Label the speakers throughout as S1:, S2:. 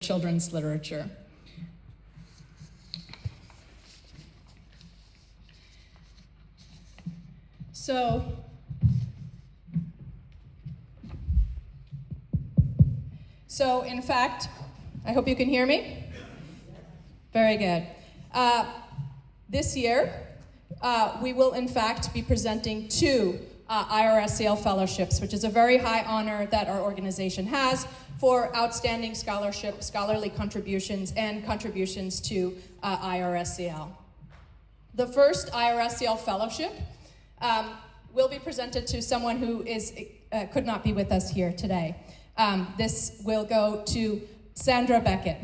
S1: children's literature. So in fact, I hope you can hear me. Very good. This year, we will in fact be presenting 2 IRSCL fellowships, which is a very high honor that our organization has for outstanding scholarship, scholarly contributions, and contributions to IRSCL. The first IRSCL fellowship will be presented to someone who could not be with us here today. This will go to Sandra Beckett.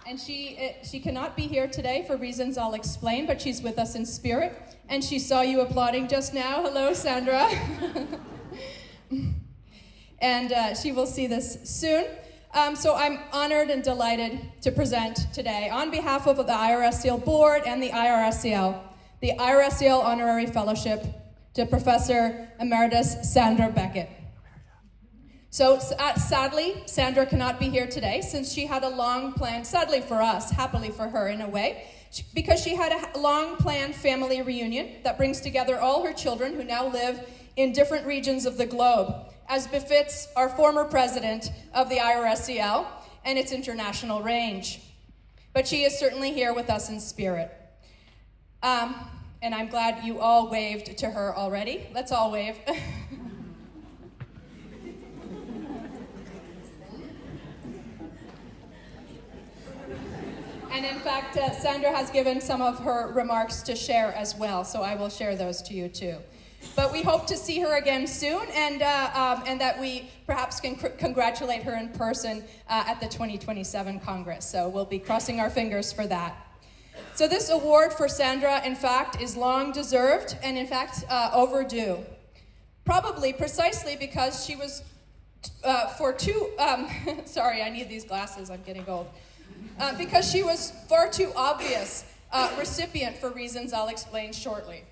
S1: And she cannot be here today for reasons I'll explain, but she's with us in spirit, and she saw you applauding just now. Hello, Sandra. And she will see this soon. So I'm honored and delighted to present today, on behalf of the IRSCL board and the IRSCL Honorary Fellowship to Professor Emeritus Sandra Beckett. So sadly, Sandra cannot be here today since she had a long-planned, sadly for us, happily for her in a way, because she had a long-planned family reunion that brings together all her children who now live in different regions of the globe, as befits our former president of the IRSCL and its international range. But she is certainly here with us in spirit. And I'm glad you all waved to her already. Let's all wave. And in fact, Sandra has given some of her remarks to share as well, so I will share those to you too. But we hope to see her again soon, and that we perhaps can congratulate her in person at the 2027 Congress. So we'll be crossing our fingers for that. So this award for Sandra, in fact, is long deserved and in fact overdue. Probably precisely because she was sorry, I need these glasses, I'm getting old. Because she was far too obvious recipient for reasons I'll explain shortly.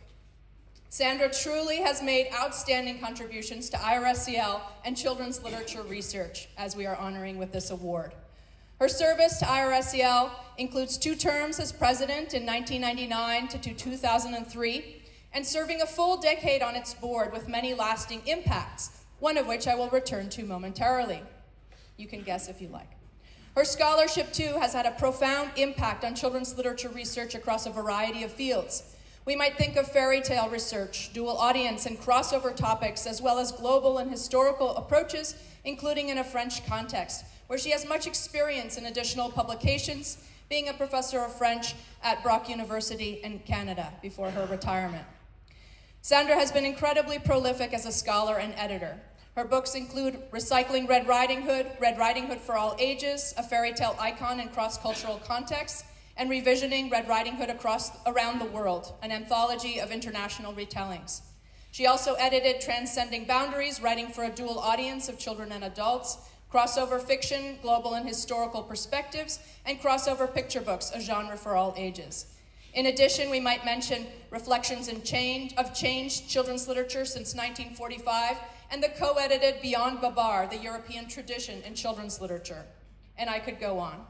S1: Sandra truly has made outstanding contributions to IRSCL and children's literature research, as we are honoring with this award. Her service to IRSCL includes 2 terms as president in 1999 to 2003, and serving a full decade on its board with many lasting impacts, one of which I will return to momentarily. You can guess if you like. Her scholarship, too, has had a profound impact on children's literature research across a variety of fields. We might think of fairy tale research, dual audience, and crossover topics, as well as global and historical approaches, including in a French context, where she has much experience in additional publications, being a professor of French at Brock University in Canada before her retirement. Sandra has been incredibly prolific as a scholar and editor. Her books include Recycling Red Riding Hood for All Ages, a fairy tale icon in cross-cultural contexts, and Revisioning Red Riding Hood around the world, an anthology of international retellings. She also edited Transcending Boundaries, writing for a dual audience of children and adults, crossover fiction, global and historical perspectives, and crossover picture books, a genre for all ages. In addition, we might mention Reflections of Change, children's literature since 1945, and the co-edited Beyond Babar, the European tradition in children's literature. And I could go on.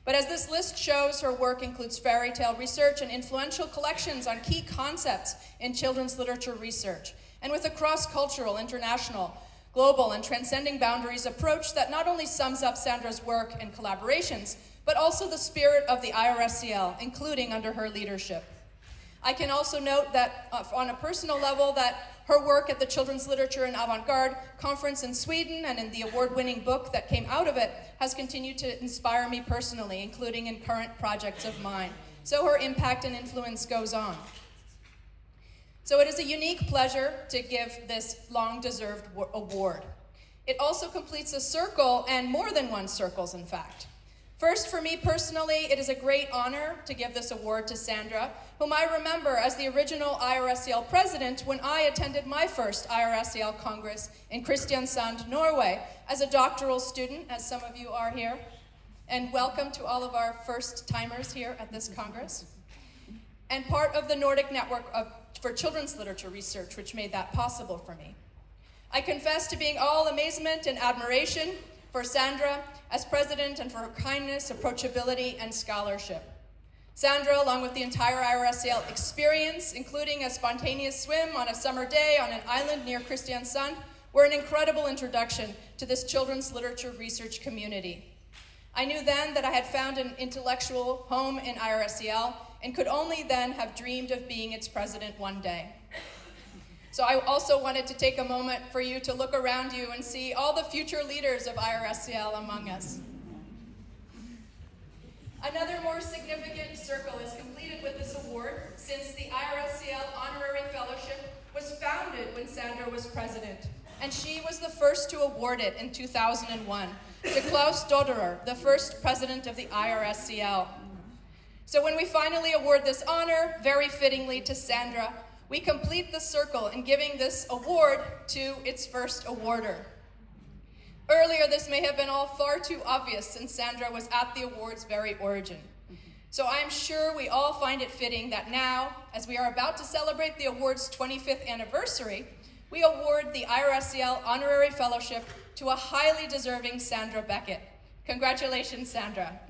S1: But as this list shows, her work includes fairy tale research and influential collections on key concepts in children's literature research, and with a cross-cultural, international, global, and transcending boundaries approach that not only sums up Sandra's work and collaborations, but also the spirit of the IRSCL, including under her leadership. I can also note that on a personal level that her work at the Children's Literature and Avant-Garde Conference in Sweden and in the award-winning book that came out of it has continued to inspire me personally, including in current projects of mine. So her impact and influence goes on. So it is a unique pleasure to give this long-deserved award. It also completes a circle, and more than one circles, in fact. First, for me personally, it is a great honor to give this award to Sandra, whom I remember as the original IRSCL president when I attended my first IRSCL Congress in Kristiansand, Norway, as a doctoral student, as some of you are here. and welcome to all of our first-timers here at this Congress, and part of the Nordic Network for Children's Literature Research, which made that possible for me. I confess to being all amazement and admiration for Sandra as president and for her kindness, approachability, and scholarship. Sandra, along with the entire IRSCL experience, including a spontaneous swim on a summer day on an island near Kristiansand, were an incredible introduction to this children's literature research community. I knew then that I had found an intellectual home in IRSCL and could only then have dreamed of being its president one day. So I also wanted to take a moment for you to look around you and see all the future leaders of IRSCL among us. Another more significant circle is completed with this award, since the IRSCL Honorary Fellowship was founded when Sandra was president, and she was the first to award it in 2001 to Klaus Doderer, the first president of the IRSCL. So when we finally award this honor, very fittingly to Sandra, we complete the circle in giving this award to its first awarder. Earlier, this may have been all far too obvious since Sandra was at the award's very origin. So I'm sure we all find it fitting that now, as we are about to celebrate the award's 25th anniversary, we award the IRSCL Honorary Fellowship to a highly deserving Sandra Beckett. Congratulations, Sandra.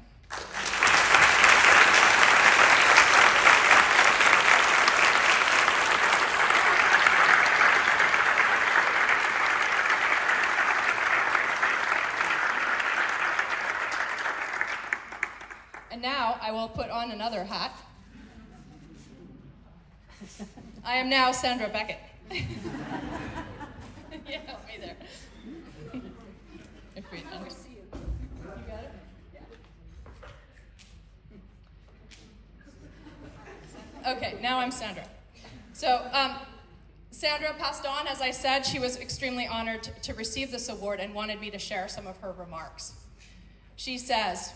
S1: And now I will put on another hat. I am now Sandra Beckett. Yeah, help me there. If we understand. You got it? Yeah. Okay, now I'm Sandra. So Sandra passed on, as I said. She was extremely honored to receive this award and wanted me to share some of her remarks. She says,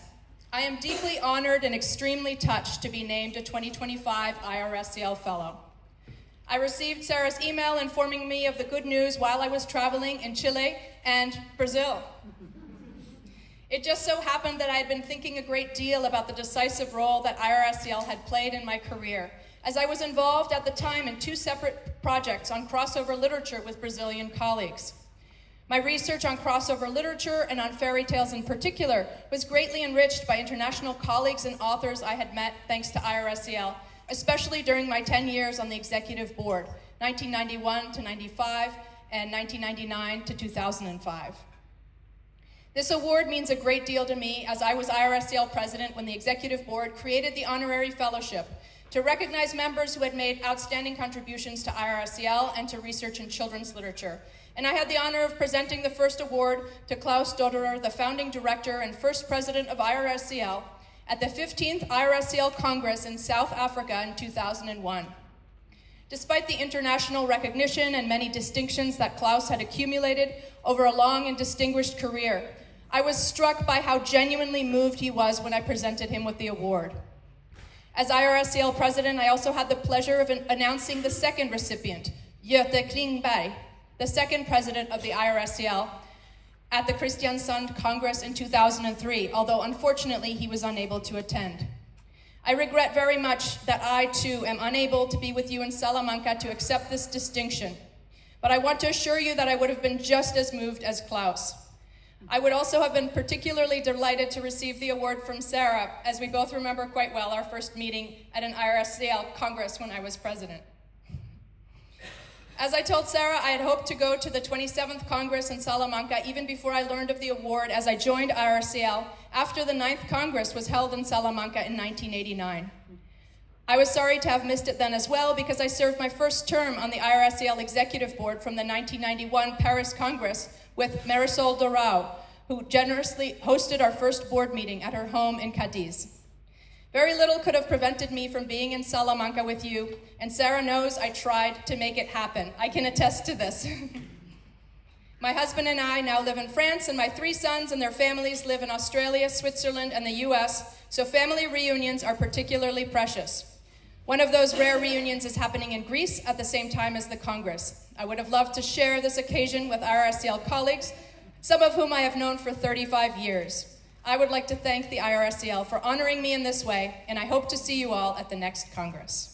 S1: "I am deeply honored and extremely touched to be named a 2025 IRSCL Fellow. I received Sarah's email informing me of the good news while I was traveling in Chile and Brazil. It just so happened that I had been thinking a great deal about the decisive role that IRSCL had played in my career, as I was involved at the time in 2 separate projects on crossover literature with Brazilian colleagues. My research on crossover literature, and on fairy tales in particular, was greatly enriched by international colleagues and authors I had met thanks to IRSCL, especially during my 10 years on the executive board, 1991 to 95 and 1999 to 2005. This award means a great deal to me, as I was IRSCL president when the executive board created the honorary fellowship to recognize members who had made outstanding contributions to IRSCL and to research in children's literature. And I had the honor of presenting the first award to Klaus Doderer, the founding director and first president of IRSCL, at the 15th IRSCL Congress in South Africa in 2001. Despite the international recognition and many distinctions that Klaus had accumulated over a long and distinguished career, I was struck by how genuinely moved he was when I presented him with the award. As IRSCL president, I also had the pleasure of announcing the second recipient, Göte Klingberg, the second president of the IRSCL, at the Kristiansand Congress in 2003, although unfortunately he was unable to attend. I regret very much that I too am unable to be with you in Salamanca to accept this distinction, but I want to assure you that I would have been just as moved as Klaus. I would also have been particularly delighted to receive the award from Sarah, as we both remember quite well our first meeting at an IRSCL Congress when I was president. As I told Sarah, I had hoped to go to the 27th Congress in Salamanca even before I learned of the award, as I joined IRSCL after the 9th Congress was held in Salamanca in 1989. I was sorry to have missed it then as well, because I served my first term on the IRSCL Executive Board from the 1991 Paris Congress with Marisol Dorao, who generously hosted our first board meeting at her home in Cadiz. Very little could have prevented me from being in Salamanca with you, and Sarah knows I tried to make it happen. I can attest to this. My husband and I now live in France, and my 3 sons and their families live in Australia, Switzerland, and the US, so family reunions are particularly precious. One of those rare reunions is happening in Greece at the same time as the Congress. I would have loved to share this occasion with IRSCL colleagues, some of whom I have known for 35 years. I would like to thank the IRSCL for honoring me in this way, and I hope to see you all at the next Congress.